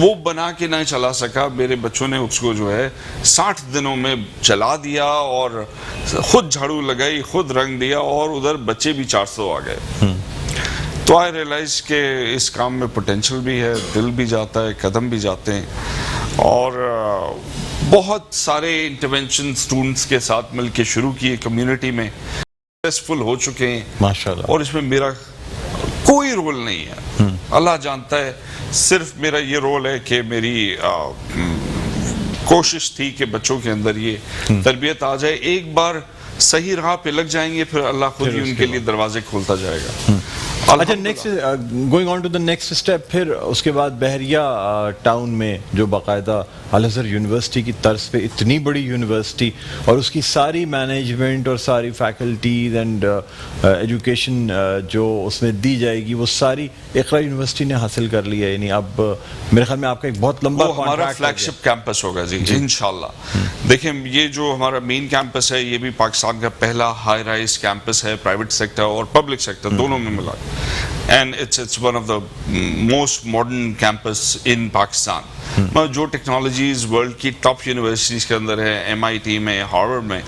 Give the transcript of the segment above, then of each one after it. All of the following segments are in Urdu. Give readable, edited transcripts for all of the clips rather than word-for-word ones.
وہ بنا کے نہ چلا سکا. میرے بچوں نے اس کو جو ہے 60 دنوں میں چلا دیا اور خود جھاڑو لگائی, خود رنگ دیا, اور ادھر بچے بھی 400 آ گئے. تو آئی ریئلائز کہ اس کام میں پوٹینشل بھی ہے, دل بھی جاتا ہے, قدم بھی جاتے ہیں, اور بہت سارے انٹرونشن اسٹوڈنٹس کے ساتھ مل کے شروع کیے کمیونٹی میں, سکسیسفل ہو چکے ہیں ماشاءاللہ. اور اس میں میرا کوئی رول نہیں ہے, اللہ جانتا ہے. صرف میرا یہ رول ہے کہ میری کوشش تھی کہ بچوں کے اندر یہ تربیت آ جائے. ایک بار صحیح راہ پہ لگ جائیں گے, پھر اللہ خود ہی ان کے لیے دروازے کھولتا جائے گا. اچھا, next going on to the next step, پھر اس کے بعد بحریہ ٹاؤن میں جو باقاعدہ الازہر یونیورسٹی کی طرز پہ اتنی بڑی یونیورسٹی, اور اس کی ساری مینجمنٹ اور ساری فیکلٹیز اینڈ ایجوکیشن جو اس میں دی جائے گی, وہ ساری اقرا یونیورسٹی نے حاصل کر لی ہے. یعنی اب میرے خیال میں آپ کا ایک بہت لمبا وہ ہمارا فلیگ شپ کیمپس ہوگا جی انشاءاللہ. دیکھیں, یہ جو ہمارا مین کیمپس ہے, یہ بھی پاکستان کا پہلا ہائی رائز کیمپس ہے, پرائیویٹ سیکٹر اور پبلک سیکٹر دونوں میں ملا, and it's one of the most modern campus in Pakistan. جو ٹیکنالوجیز ورلڈ کی ٹاپ یونیورسٹیز کے اندر ہے, MIT میں, ہارورڈ میں,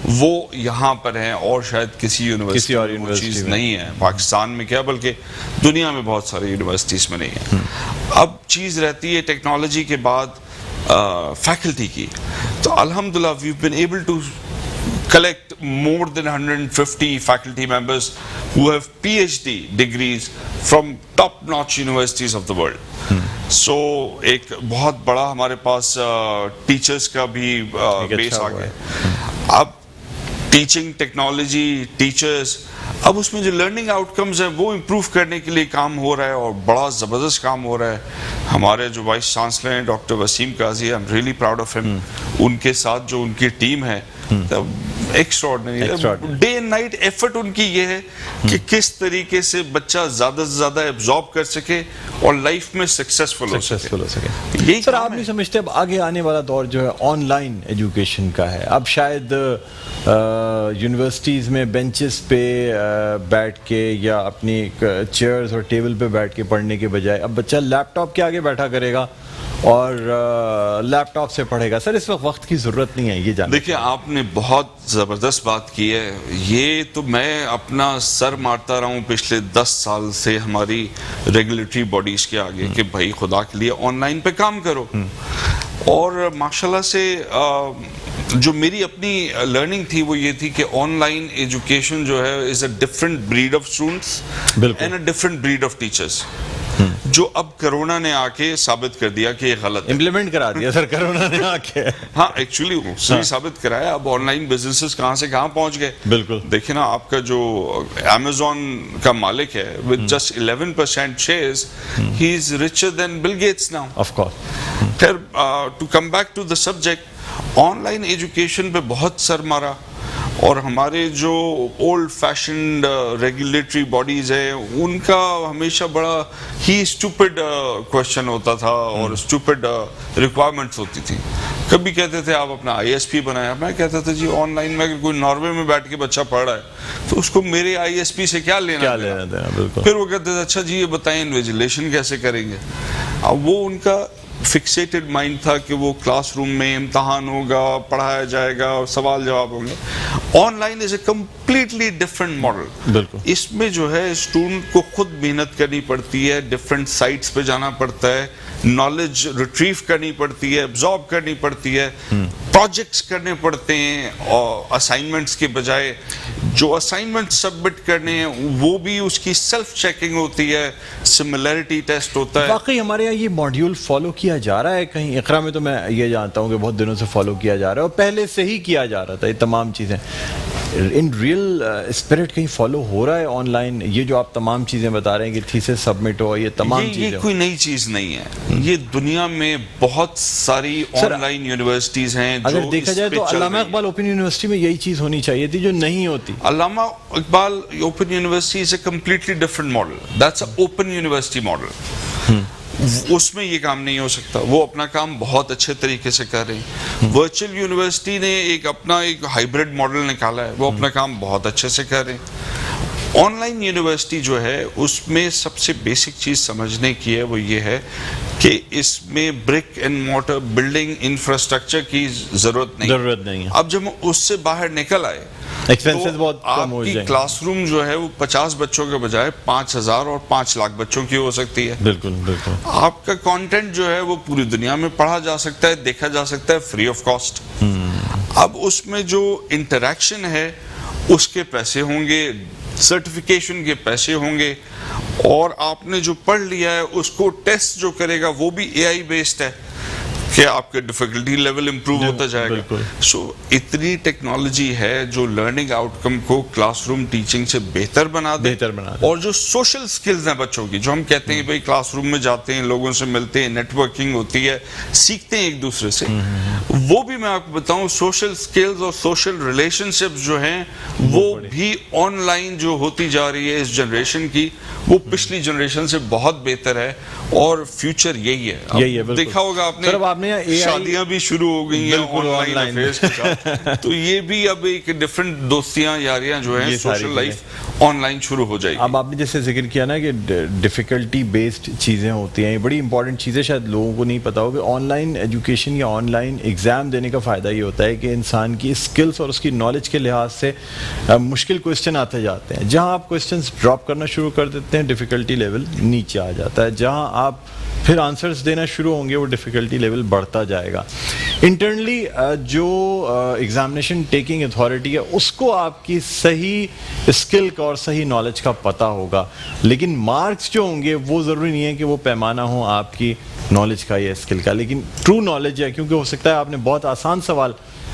وہ یہاں پر ہیں, اور شاید کسی یونیورسٹی میں وہ چیز نہیں ہے. پاکستان میں کیا بلکہ دنیا میں بہت ساری یونیورسٹیز میں نہیں ہے. اب چیز رہتی ہے ٹیکنالوجی کے بعد فیکلٹی کی. تو الحمدللہ we've been able to collect more than 150 faculty members who have PhD degrees from top-notch universities of the world. So ایک بہت بڑا ہمارے پاس ٹیچرز کا بھی بیس آ گیا. اب ٹیچنگ ٹیکنالوجی, ٹیچرز, اب اس میں جو لرننگ آؤٹ کمز ہیں وہ امپروو کرنے کے لیے کام ہو رہا ہے, اور بڑا زبردست کام ہو رہا ہے. ہمارے جو وائس چانسلر ہیں doctor Wasim Qazi, I am really proud of ہم. ان کے ساتھ جو ان کی ٹیم ہے, extraordinary, day and night effort in کی یہ ہے کہ کس طریقے سے بچہ زیادہ سے زیادہ ایبزارب کر سکے اور لائف میں سکسیسفل ہو سکے. یہی سر, آپ نہیں سمجھتے اب آگے آنے والا دور جو ہے آن لائن ایجوکیشن کا ہے؟ اب شاید یونیورسٹیز میں بینچز پہ بیٹھ کے یا اپنی چیئرز اور ٹیبل پہ بیٹھ کے پڑھنے کے بجائے اب بچہ لیپ ٹاپ کے آگے بیٹھا کرے گا اور لیپ ٹاپ سے پڑھے گا. سر, اس وقت وقت کی ضرورت نہیں ہے یہ جاننا. دیکھیں, آپ نے بہت زبردست بات کی ہے. یہ تو میں اپنا سر مارتا رہا ہوں پچھلے 10 سال سے ہماری ریگولیٹری باڈیز کے آگے کہ بھائی خدا کے لیے آن لائن پہ کام کرو. اور ماشاءاللہ سے جو میری اپنی لرننگ تھی وہ یہ تھی کہ آن لائن ایجوکیشن جو ہے is a different breed of students and a different breed of teachers, جو اب کرونا نے آ کے ثابت کر دیا کہ یہ غلط ہے. امپلیمنٹ کرا دیا سر کرونا نے آ کے. ہاں, ایکچولی صحیح ثابت کرایا. اب آن لائن بزنسز کہاں سے کہاں پہنچ گئے. بالکل دیکھیں نا, آپ کا جو Amazon کا مالک ہے with just 11% shares, he is richer than Bill Gates now. Of course. پھر to come back to the subject, on line education پہ بہت سر مارا, اور ہمارے جو اولڈ فیشنڈ ریگولیٹری باڈیز ہیں ان کا ہمیشہ بڑا ہی اسٹوپڈ کوشچن ہوتا تھا اور اسٹوپڈ ریکوائرمنٹس ہوتی تھی. کبھی کہتے تھے آپ اپنا ISP بنایا, میں کہتا تھا جی آن لائن میں اگر کوئی ناروے میں بیٹھ کے بچہ پڑھ رہا ہے تو اس کو میرے ISP سے کیا لینا دینا. پھر وہ کہتے تھے اچھا جی یہ بتائیں انویجیلیشن کیسے کریں گے. اب وہ ان کا فکسیٹڈ مائنڈ تھا کہ وہ کلاس روم میں امتحان ہوگا, پڑھایا جائے گا, سوال جواب ہوں گے. On line is a completely different model. بالکل. اس میں جو ہے اسٹوڈنٹ کو خود محنت کرنی پڑتی ہے, ڈفرنٹ سائٹس پہ جانا پڑتا ہے, نالج ریٹریو کرنی پڑتی ہے, ایبزارب کرنی پڑتی ہے, پروجیکٹس کرنے پڑتے ہیں, اور اسائنمنٹس کے بجائے جو اسائنمنٹ سبمٹ کرنے ہیں وہ بھی اس کی سیلف چیکنگ ہوتی ہے, سملیرٹی ٹیسٹ ہوتا ہے. واقعی ہمارے یہاں یہ ماڈیول فالو کیا جا رہا ہے کہیں؟ اقرا میں تو میں یہ جانتا ہوں کہ بہت دنوں سے فالو کیا جا رہا ہے, اور پہلے سے ہی کیا جا رہا تھا یہ تمام چیزیں. ان ریئل اسپرٹ کہیں فالو ہو رہا ہے آن لائن یہ جو آپ تمام چیزیں بتا رہے ہیں کہ تھیسس سبمٹ ہو, یہ تمام چیزیں؟ یہ کوئی نئی چیز نہیں ہے. یہ دنیا میں بہت ساری آن لائن یونیورسٹیز ہیں. اگر دیکھا جائے تو علامہ اقبال اوپن یونیورسٹی میں یہی چیز ہونی چاہیے تھی جو نہیں ہوتی. Allama Iqbal open university is a completely different model. That's a open university model. اس میں یہ کام نہیں ہو سکتا. وہ اپنا کام بہت اچھے طریقے سے کر رہے ہیں. ورچوئل یونیورسٹی نے ایک اپنا ایک ہائبرڈ ماڈل نکالا ہے, وہ اپنا کام بہت اچھے سے کر رہے ہیں. آن لائن یونیورسٹی جو ہے اس میں سب سے بیسک چیز سمجھنے کی ہے وہ یہ ہے کہ اس میں برک اینڈ مورٹر بلڈنگ انفراسٹرکچر کی ضرورت نہیں ہے. اب جب اس سے باہر نکل آئے ایکسپینسز بہت کم ہو آپ کی جائیں. کلاس روم جو ہے وہ 50 بچوں کے بجائے 5,000 اور 5 لاکھ بچوں کی ہو سکتی ہے. بالکل بالکل. آپ کا کانٹینٹ جو ہے وہ پوری دنیا میں پڑھا جا سکتا ہے, دیکھا جا سکتا ہے فری آف کاسٹ. اب اس میں جو انٹریکشن ہے اس کے پیسے ہوں گے, سرٹیفیکیشن کے پیسے ہوں گے, اور آپ نے جو پڑھ لیا ہے اس کو ٹیسٹ جو کرے گا وہ بھی اے آئی بیسڈ ہے کہ آپ کے ڈیفیکلٹی لیول امپروو ہوتا جائے گا. سو اتنی ٹیکنالوجی ہے جو لرننگ آؤٹ کم کو کلاس روم ٹیچنگ سے بہتر بنا دے. اور جو سوشل سکلز ہیں بچوں کی, جو ہم کہتے ہیں بھائی کلاس روم میں جاتے ہیں, لوگوں سے ملتے ہیں, نیٹ ورکنگ ہوتی ہے, سیکھتے ہیں ایک دوسرے سے, وہ بھی میں آپ کو بتاؤں سوشل سکلز اور سوشل ریلیشن شپس جو ہیں وہ بھی آن لائن جو ہوتی جا رہی ہے اس جنریشن کی, وہ پچھلی جنریشن سے بہت بہتر ہے, اور فیوچر یہی ہے. دیکھا ہوگا آپ نے شادیاں بھی شروع ہو گئی ہیں آن لائن افیئرز کے ساتھ, تو یہ بھی اب ایک ڈفرنٹ دوستیاں یاریاں جو ہیں سوشل لائف آن لائن شروع ہو جائے گی. اب آپ نے جیسے ذکر کیا نا کہ ڈیفیکلٹی بیسڈ چیزیں ہوتی ہیں, یہ بڑی امپورٹنٹ چیزیں شاید لوگوں کو نہیں پتا ہو کہ آن لائن ایجوکیشن یا آن لائن ایگزام دینے کا فائدہ یہ ہوتا ہے کہ انسان کی اسکلس اور اس کی نالج کے لحاظ سے مشکل کوشچن آتے جاتے ہیں. جہاں آپ کوشچنس ڈراپ کرنا شروع کر دیتے ہیں ڈیفیکلٹی لیول نیچے آ جاتا ہے, جہاں آپ پھر آنسرز دینا شروع ہوں گے وہ ڈیفیکلٹی لیول بڑھتا جائے گا. انٹرنلی جو ایگزامینیشن ٹیکنگ اتھارٹی ہے اس کو آپ کی صحیح اسکل کا اور صحیح نالج کا پتہ ہوگا, لیکن مارکس جو ہوں گے وہ ضروری نہیں ہے کہ وہ پیمانہ ہوں آپ کی نالج کا یا اسکل کا, لیکن ٹرو نالج ہے, کیونکہ ہو سکتا ہے آپ نے بہت آسان سوال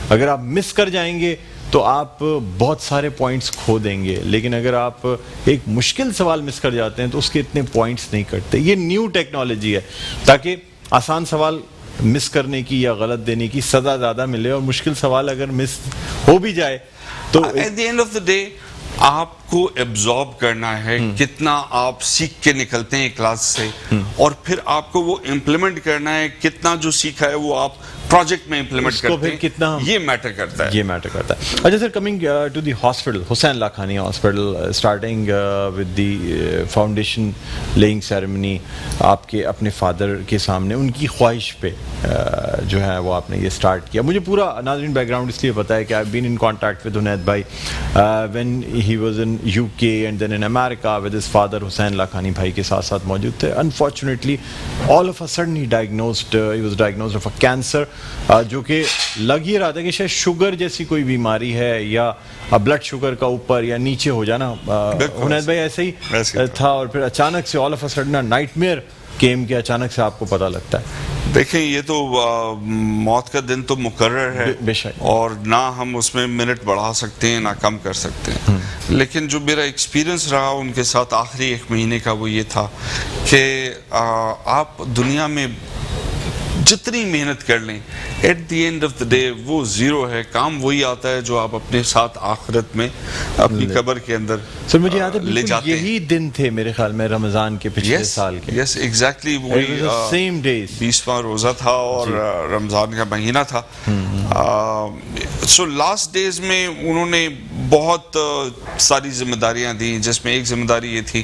اگر آپ مس کر جائیں گے تو آپ بہت سارے پوائنٹس کھو دیں گے, لیکن اگر آپ ایک مشکل سوال مس کر جاتے ہیں تو اس کے اتنے پوائنٹس نہیں کٹتے. یہ نیو ٹیکنالوجی ہے تاکہ آسان سوال مس کرنے کی یا غلط دینے کی سزا زیادہ ملے, اور مشکل سوال اگر مس ہو بھی جائے تو at the end of the day آپ کو ایبزارب کرنا ہے کتنا آپ سیکھ کے نکلتے ہیں کلاس سے, اور پھر آپ کو وہ امپلیمنٹ کرنا ہے کتنا جو سیکھا ہے وہ آپ پروجیکٹ میں امپلیمنٹ کرتے ہیں, کتنا یہ میٹر کرتا ہے. یہ میٹر کرتا ہے. اچھا sir, coming to the hospital, Hussain Lakhani hospital, starting with the foundation laying ceremony, آپ کے اپنے فادر کے سامنے ان کی خواہش پہ جو ہے وہ آپ نے یہ اسٹارٹ کیا. مجھے پورا ناظرین بیک گراؤنڈ اس لیے پتا ہے کہ آئی بین ان کانٹیکٹ ود عنید بھائی when he was in UK and then in America with his father. Hussain Lakhani بھائی کے ساتھ ساتھ موجود تھے. Unfortunately all of a sudden he was diagnosed of a cancer, جو کہ لگ ہی رہا تھا کہ شاید شوگر جیسی کوئی بیماری ہے یا بلڈ شوگر کا اوپر یا نیچے ہو جانا. عنید بھائی ایسے ہی تھا, اور پھر اچانک سے all of a sudden nightmare came کے اچانک سے آپ کو پتہ لگتا ہے. دیکھیں یہ تو موت کا دن تو مقرر ہے, بے شک, اور نہ ہم اس میں منٹ بڑھا سکتے ہیں نہ کم کر سکتے ہیں. لیکن جو میرا ایکسپیرینس رہا ان کے ساتھ آخری 1 مہینے کا وہ یہ تھا کہ آپ دنیا میں جتنی محنت کر لیں at the end of the day وہ زیرو ہے. کام وہی آتا ہے جو آپ اپنے ساتھ آخرت میں اپنی قبر کے اندر سر مجھے یاد ہے لے جاتے ہیں. یہی دن تھے میرے خیال میں رمضان کے پچھلے سال کے. یس ایگزیکٹلی, وہی سیم ڈیز 20واں روزہ تھا اور رمضان کا مہینہ تھا. سو لاسٹ ڈیز میں انہوں نے بہت ساری ذمہ داریاں دیں, جس میں ایک ذمہ داری یہ تھی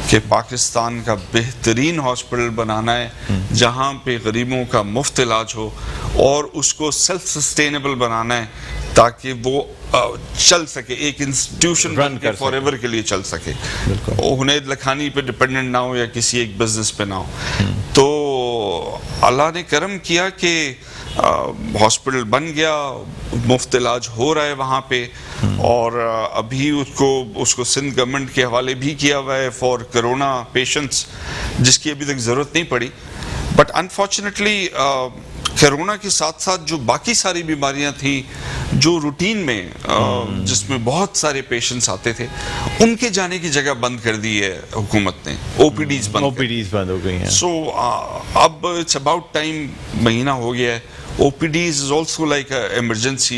کہ پاکستان کا بہترین ہاسپٹل بنانا ہے جہاں پہ غریبوں کا مفت علاج ہو, اور اس کو سیلف سسٹینیبل بنانا ہے تاکہ وہ چل سکے, ایک انسٹیٹیوشن بن کے فار ایور کے لیے چل سکے, عنید لاکھانی پہ ڈپینڈنٹ نہ ہو یا کسی ایک بزنس پہ نہ ہو. تو اللہ نے کرم کیا کہ ہاسپٹل بن گیا, مفت علاج ہو رہا ہے وہاں پہ, اور ابھی اس کو سندھ گورنمنٹ کے حوالے بھی کیا ہوا ہے فار کرونا پیشنٹس, جس کی ابھی تک ضرورت نہیں پڑی. بٹ انفارچونیٹلی کرونا کے ساتھ ساتھ جو باقی ساری بیماریاں تھیں جو روٹین میں جس میں بہت سارے پیشنٹس آتے تھے, ان کے جانے کی جگہ بند کر دی ہے حکومت نے, او پی ڈیز بند ہو گئی ہیں. سو اب اٹس اباؤٹ ٹائم, مہینہ ہو گیا ہے, OPDs is also like a emergency.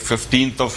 15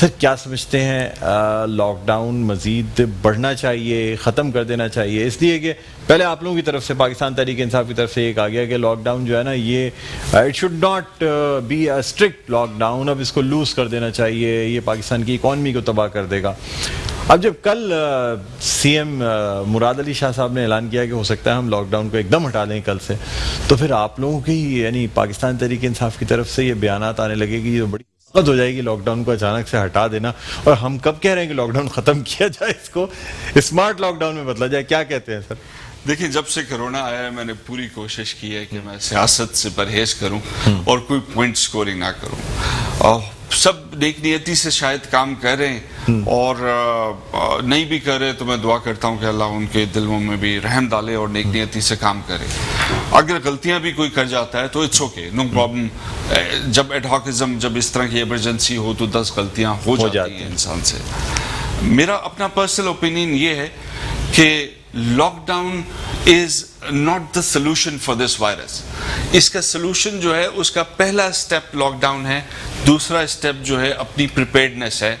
سر کیا سمجھتے ہیں لاک ڈاؤن مزید بڑھنا چاہیے, ختم کر دینا چاہیے؟ اس لیے کہ پہلے آپ لوگوں کی طرف سے, پاکستان تحریک انصاف کی طرف سے ایک آ گیا کہ لاک ڈاؤن جو ہے نا یہ it should not be a strict lockdown, اب اس کو لوز کر دینا چاہیے, یہ پاکستان کی اکانومی کو تباہ کر دے گا. اب جب کل سی ایم مراد علی شاہ صاحب نے اعلان کیا کہ ہو سکتا ہے ہم لاک ڈاؤن کو ایک دم ہٹا دیں کل سے, تو پھر آپ لوگوں کی یعنی پاکستان تحریک انصاف کی طرف سے یہ بیانات آنے لگے کہ یہ بڑی دقت ہو جائے گی لاک ڈاؤن کو اچانک سے ہٹا دینا, اور ہم کب کہہ رہے ہیں کہ لاک ڈاؤن ختم کیا جائے, اس کو اسمارٹ لاک ڈاؤن میں بدلا جائے. کیا کہتے ہیں سر؟ دیکھیں, جب سے کرونا آیا ہے میں نے پوری کوشش کی ہے کہ میں سیاست سے پرہیز کروں اور کوئی پوائنٹ سکورنگ نہ کروں. اور سب نیک نیتی سے شاید کام کر رہے ہیں, اور نہیں بھی کر رہے تو میں دعا کرتا ہوں کہ اللہ ان کے دلوں میں بھی رحم ڈالے اور نیک نیتی سے کام کرے. اگر غلطیاں بھی کوئی کر جاتا ہے تو اٹس اوکے, نو پرابلم. جب ایڈہاکزم, جب اس طرح کی ایمرجنسی ہو تو 10 غلطیاں ہو جاتی ہیں انسان سے. میرا اپنا پرسنل اوپینین یہ ہے کہ lockdown is not the solution for this virus. اس کا سولوشن جو ہے, اس کا پہلا اسٹیپ لاک ڈاؤن ہے, دوسرا اسٹیپ جو ہے اپنی پریپیئرڈنیس ہے,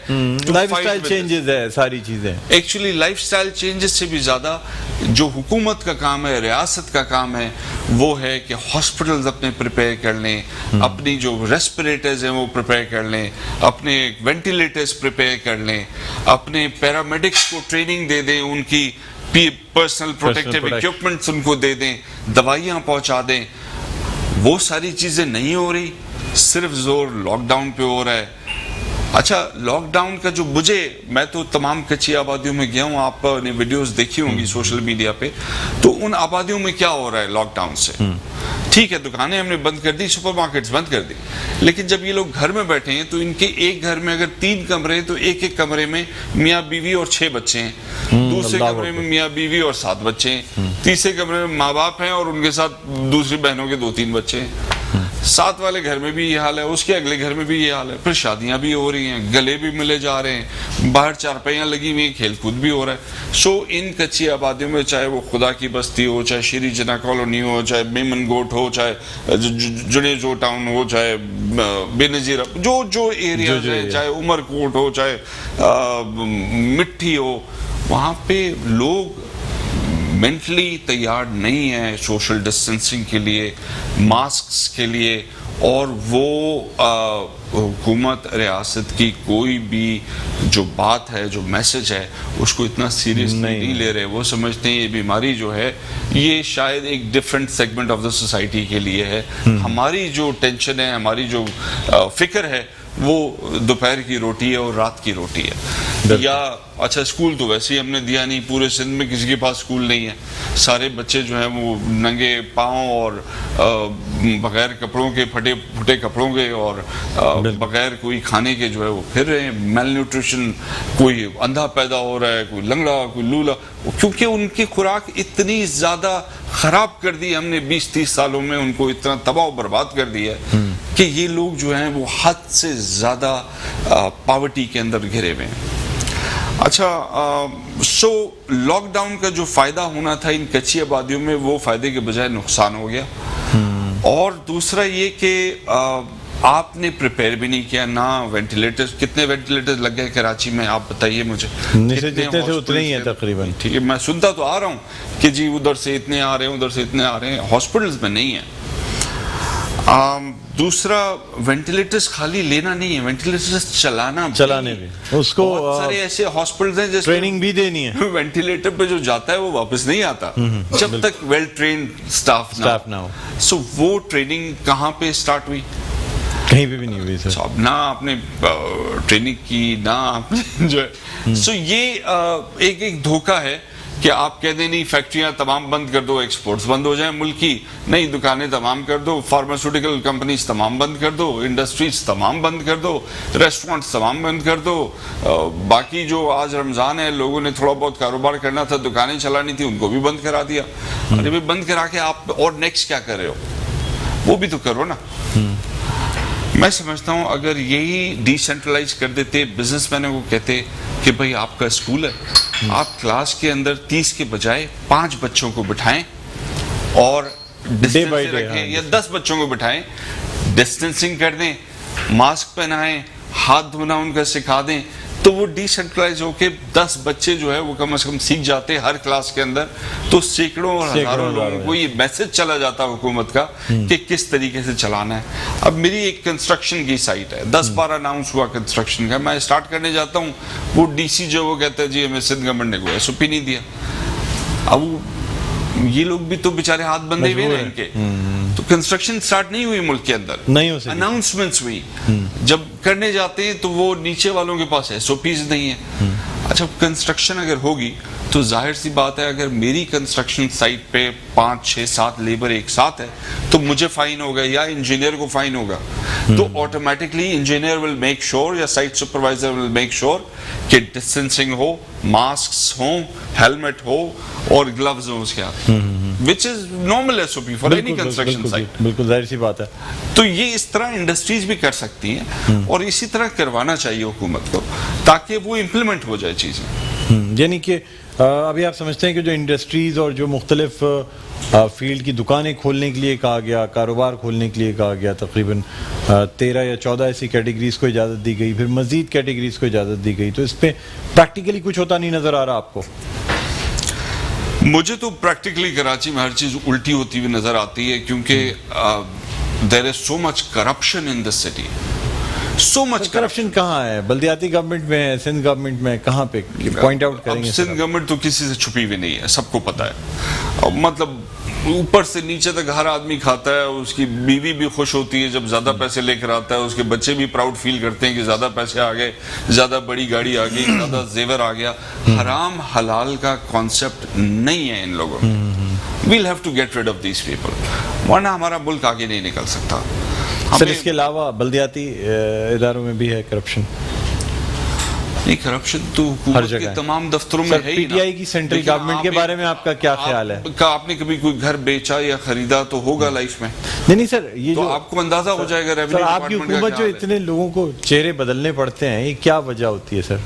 لائف اسٹائل چینجز ہے, ساری چیزیں. ایکچولی لائف اسٹائل چینجز سے بھی زیادہ جو حکومت کا کام ہے, ریاست کا کام ہے, وہ ہے کہ ہاسپٹلز اپنے پریپیئر کر لیں, اپنی جو ریسپریٹرز ہیں وہ پریپیئر کر لیں, اپنے وینٹیلیٹرز پریپیئر کر لیں, اپنے پیرامیڈکس کو ٹریننگ دے دیں, ان کی پرسنل پروٹیکٹیو ایکوپمنٹس ان کو دے دیں, دوائیاں پہنچا دیں. وہ ساری چیزیں نہیں ہو رہی, صرف زور لاک ڈاؤن پہ ہو رہا ہے. اچھا, لاک ڈاؤن کا جو میں تو تمام کچی آبادیوں میں گیا ہوں, آپ نے ویڈیوز دیکھی ہوں گی سوشل میڈیا پہ, تو ان آبادیوں میں کیا ہو رہا ہے لاک ڈاؤن سے. ٹھیک ہے, دکانیں ہم نے بند کر دی, سپر مارکیٹس بند کر دی, لیکن جب یہ لوگ گھر میں بیٹھے ہیں تو ان کے ایک گھر میں اگر 3 کمرے ہیں تو ایک کمرے میں میاں بیوی اور 6 بچے ہیں, دوسرے کمرے میں میاں بیوی اور 7 بچے ہیں, تیسرے کمرے میں ماں باپ ہیں اور ان کے ساتھ دوسری بہنوں کے 2-3 بچے ہیں. 7 والے گھر میں بھی یہ حال ہے, اس کے اگلے گھر میں بھی یہ حال ہے. پھر شادیاں بھی ہو رہی ہیں, گلے بھی ملے جا رہے ہیں, باہر چارپائیاں لگی ہوئی ہیں, کھیل کود بھی ہو رہا ہے. سو ان کچی آبادیوں میں, چاہے وہ خدا کی بستی ہو, چاہے شیری جنا کالونی ہو, چاہے میمن گوٹ ہو, چاہے جڑے جو ٹاؤن ہو, چاہے بے نظیر, جو ایریاز ہیں, چاہے عمر کوٹ ہو, چاہے مٹھی ہو, وہاں پہ لوگ مینٹلی تیار نہیں ہے سوشل ڈسٹینسنگ کے لیے, ماسکس کے لیے, اور وہ حکومت ریاست کی کوئی بھی جو بات ہے, جو میسج ہے, اس کو اتنا سیریسلی نہیں لے رہے. وہ سمجھتے ہیں یہ بیماری جو ہے یہ شاید ایک different segment of the society کے لیے ہے. ہماری جو ٹینشن ہے, ہماری جو فکر ہے, وہ دوپہر کی روٹی ہے اور رات کی روٹی ہے. یا اچھا, اسکول تو ویسے ہی ہم نے دیا نہیں, پورے سندھ میں کسی کے پاس اسکول نہیں ہے, سارے بچے جو ہیں وہ ننگے پاؤں اور بغیر کپڑوں کے, پھٹے کپڑوں کے, اور بغیر کوئی کھانے کے جو ہے وہ پھر رہے ہیں. میل نیوٹریشن, کوئی اندھا پیدا ہو رہا ہے, کوئی لنگڑا, کوئی لولا, کیونکہ ان کی خوراک اتنی زیادہ خراب کر دی ہم نے 20-30 سالوں میں, ان کو اتنا تباہ و برباد کر دیا ہے کہ یہ لوگ جو ہیں وہ حد سے زیادہ پاورٹی کے اندر گھرے ہوئے ہیں. اچھا, سو لاک ڈاؤن کا جو فائدہ ہونا تھا ان کچی آبادیوں میں, وہ فائدے کے بجائے نقصان ہو گیا. اور دوسرا یہ کہ آپ نے پریپیئر بھی نہیں کیا, نہ وینٹیلیٹر. کتنے وینٹیلیٹر لگ گئے کراچی میں, آپ بتائیے مجھے. جتنے تھے اتنے ہی ہیں تقریباً. ٹھیک ہے, میں سنتا تو آ رہا ہوں کہ جی ادھر سے اتنے آ رہے ہیں, ادھر سے اتنے آ رہے ہیں, ہاسپٹلز میں نہیں ہیں. دوسرا, وینٹیلیٹرز خالی لینا نہیں ہے, وینٹیلیٹرز چلانے بھی. اس کو بہت سارے ایسے ہاسپٹلز ہیں جس ٹریننگ بھی دینی ہے. وینٹیلیٹر پہ جو جاتا ہے وہ واپس نہیں آتا جب تک ویل ٹرینڈ سٹاف نہ ہو. سو وہ ٹریننگ کہاں پہ سٹارٹ ہوئی؟ کہیں بھی نہیں ہوئی سر. نہ آپ نے ٹریننگ کی, نہ آپ نے جو ہے. سو یہ ایک دھوکہ ہے کہ آپ کہہ دیں نہیں فیکٹریاں تمام بند کر دو, ایکسپورٹس بند ہو جائیں ملکی, نہیں دکانیں تمام کر دو, فارماسیوٹیکل کمپنیز تمام بند کر دو, انڈسٹریز تمام بند کر دو, ریسٹورنٹس تمام بند کر دو. باقی جو آج رمضان ہے, لوگوں نے تھوڑا بہت کاروبار کرنا تھا, دکانیں چلانی تھی, ان کو بھی بند کرا دیا. ارے بند کرا کے آپ اور نیکسٹ کیا کر رہے ہو, وہ بھی تو کرو نا. میں سمجھتا ہوں اگر یہی ڈی سینٹرلائز کر دیتے, بزنس مینوں کو کہتے کہ بھائی آپ کا اسکول ہے, آپ کلاس کے اندر 30 کے بجائے 5 بچوں کو بٹھائیں اور ڈسٹینس رکھیں, یا 10 بچوں کو بٹھائیں, ڈسٹینسنگ کر دیں, ماسک پہنائیں, ہاتھ دھونا ان کا سکھا دیں تو وہ ڈیسینٹرلائز ہو کے 10 بچے جو ہے وہ کم از کم سیکھ جاتے ہر کلاس کے اندر, تو سینکڑوں اور ہزاروں لوگوں کو یہ میسج چلا جاتا حکومت کا کہ کس طریقے سے چلانا ہے. اب میری ایک کنسٹرکشن کی سائٹ ہے, 10 بار اناؤنس ہوا کنسٹرکشن کا, میں اسٹارٹ کرنے جاتا ہوں, وہ ڈی سی جو وہ کہتا ہے جی ہمیں سندھ گورنمنٹ نے کوئی SOP نہیں دیا. اب یہ لوگ بھی تو بیچارے ہاتھ بندھے ہوئے ہیں ان کے, تو کنسٹرکشن سٹارٹ نہیں ہوئی ملک کے اندر, نہیں ہو سکتی, اناؤنسمنٹس ہوئی. جب کرنے جاتے ہیں تو وہ نیچے والوں کے پاس SOPs نہیں ہے. اچھا کنسٹرکشن اگر ہوگی تو ظاہر سی بات ہے اگر میری کنسٹرکشن سائٹ پہ 5 6 7 لیبر ایک ساتھ ہے تو مجھے فائن ہوگا یا انجینئر کو فائن ہوگا, تو automatically engineer will make sure یا site supervisor will make sure کہ ڈسٹینسنگ ہو, ماسکس ہوں, ہیلمٹ ہو اور گلوز ہوں اس کے ہاتھ, which is normal SOP for any construction site. بالکل ظاہر سی بات ہے. تو یہ اس طرح انڈسٹریز بھی کر سکتی ہیں اور اسی طرح کروانا چاہیے حکومت کو تاکہ وہ امپلیمنٹ ہو جائے چیزیں. یعنی کہ ابھی آپ سمجھتے ہیں کہ جو انڈسٹریز اور جو مختلف فیلڈ کی دکانیں کھولنے کے لیے کہا گیا, کاروبار کھولنے کے لیے کہا گیا, تقریباً 13 یا 14 ایسی کیٹیگریز کو اجازت دی گئی, پھر مزید کیٹیگریز کو اجازت دی گئی, تو اس پہ پریکٹیکلی کچھ ہوتا نہیں نظر آ رہا آپ کو؟ مجھے تو پریکٹیکلی کراچی میں ہر چیز الٹی ہوتی ہوئی نظر آتی ہے کیونکہ there is so much corruption in the city. So much corruption کہاں ہے؟ بلدیاتی گورنمنٹ میں ہے, سندھ گورنمنٹ میں, کہاں پہ پوائنٹ آؤٹ کریں گے؟ سندھ گورنمنٹ تو کسی سے چھپی ہوئی نہیں ہے, سب کو پتا ہے. مطلب اوپر سے نیچے تک ہر آدمی کھاتا ہے, اس کی بیوی بھی خوش ہوتی ہے جب زیادہ پیسے لے کر آتا ہے, اس کے بچے بھی پراؤڈ فیل کرتے ہیں کہ زیادہ پیسے آ گئے, زیادہ بڑی گاڑی آ گئی, زیادہ زیور آ گیا. حرام حلال کا کانسیپٹ نہیں ہے ان لوگوں میں. We'll have to get rid of these people, ورنہ ہمارا ملک آگے نہیں نکل سکتا. سر اس کے علاوہ بلدیاتی اداروں میں بھی ہے کرپشن؟ نہیں, کرپشن تو حکومت کے تمام دفتروں میں ہے ہی نا. PTI کی سینٹرل گورنمنٹ کے بارے میں آپ کا کیا خیال ہے؟ آپ نے کبھی کوئی گھر بیچا یا خریدا تو ہوگا لائف میں. نہیں سر, یہ جو آپ کو اندازہ ہو جائے گا ریونیو آپ کی حکومت جو اتنے لوگوں کو چہرے بدلنے پڑتے ہیں, یہ کیا وجہ ہوتی ہے سر؟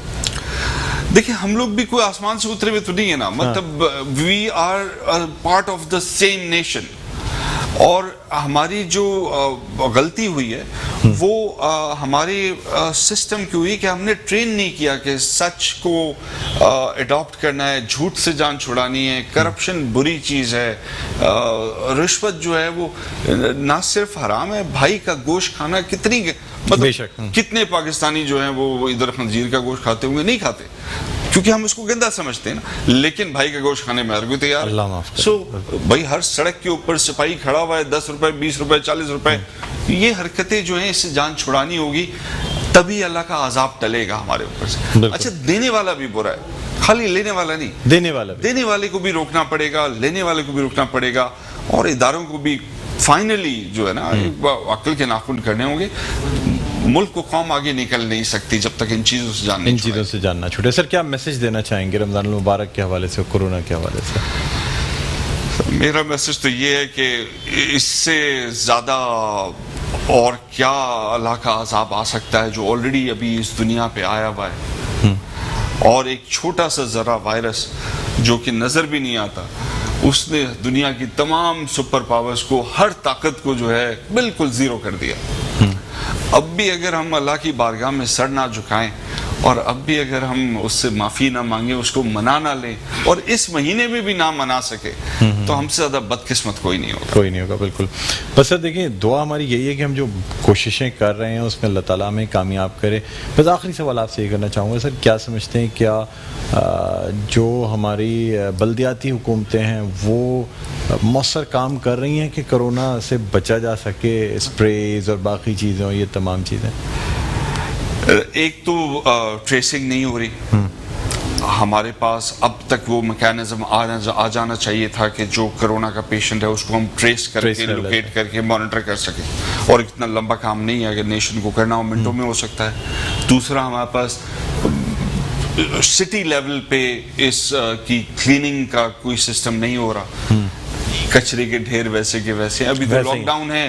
دیکھیں ہم لوگ بھی کوئی آسمان سے اترے ہوئے تو نہیں ہے نا, مطلب we are part of the same nation, اور ہماری جو غلطی ہوئی ہے وہ ہمارے سسٹم کی ہوئی کہ ہم نے ٹرین نہیں کیا کہ سچ کو اڈاپٹ کرنا ہے, جھوٹ سے جان چھڑانی ہے. کرپشن بری چیز ہے, رشوت جو ہے وہ نہ صرف حرام ہے, بھائی کا گوشت کھانا کتنی, مطلب کتنے پاکستانی جو ہیں وہ ادھر خنزیر کا گوشت کھاتے ہوں گے؟ نہیں کھاتے کیونکہ ہم اس کو گندا سمجھتے ہیں نا, لیکن بھائی کا گوشت کھانے میں ہر کوئی تیار ہے. سو بھائی ہر سڑک کے اوپر سپاہی کھڑا ہوا ہے, 10 روپے 20 روپے 40 روپے, یہ حرکتیں جو ہیں اس سے جان چھڑانی ہوگی, تبھی اللہ کا عذاب ٹلے گا ہمارے اوپر سے. اچھا دینے والا بھی برا ہے, خالی لینے والا نہیں, دینے والے کو بھی روکنا پڑے گا, لینے والے کو بھی روکنا پڑے گا, اور اداروں کو بھی فائنلی جو ہے نا عقل کے ناخن کرنے ہوں گے. ملک کو قوم آگے نکل نہیں سکتی جب تک ان چیزوں سے جاننا چھوٹے. سر کیا میسج دینا چاہیں گے رمضان المبارک کے حوالے سے, کورونا کے حوالے سے؟ میرا میسج تو یہ ہے کہ اس سے زیادہ اور کیا اللہ کا عذاب آ سکتا ہے جو آلریڈی ابھی اس دنیا پہ آیا ہوا ہے, اور ایک چھوٹا سا ذرا وائرس جو کہ نظر بھی نہیں آتا, اس نے دنیا کی تمام سپر پاورز کو, ہر طاقت کو جو ہے بالکل زیرو کر دیا. اب بھی اگر ہم اللہ کی بارگاہ میں سر نہ جھکائیں, اور اب بھی اگر ہم اس سے معافی نہ مانگیں, اس کو منا نہ لیں, اور اس مہینے میں بھی نہ منا سکے, تو ہم سے زیادہ بدقسمت کوئی نہیں ہوگا. بالکل. بس سر دیکھیں, دعا ہماری یہی ہے کہ ہم جو کوششیں کر رہے ہیں اس میں اللہ تعالیٰ ہمیں کامیاب کرے. بس آخری سوال آپ سے یہ کرنا چاہوں گا سر, کیا سمجھتے ہیں کیا جو ہماری بلدیاتی حکومتیں ہیں وہ مؤثر کام کر رہی ہیں کہ کرونا سے بچا جا سکے, اسپریز اور باقی چیزیں اور یہ تمام چیزیں؟ ایک تو ٹریسنگ نہیں ہو رہی, ہمارے پاس اب تک وہ میکینزم آ جانا چاہیے تھا کہ جو کرونا کا پیشنٹ ہے اس کو ہم ٹریس کر کے لوکیٹ کر کے مانیٹر کر سکیں, اور اتنا لمبا کام نہیں ہے, اگر نیشن کو کرنا ہو منٹوں میں ہو سکتا ہے. دوسرا ہمارے پاس سٹی لیول پہ اس کی کلیننگ کا کوئی سسٹم نہیں ہو رہا, کچرے کے ڈھیر ویسے کے ویسے. ابھی تو لاک ڈاؤن ہے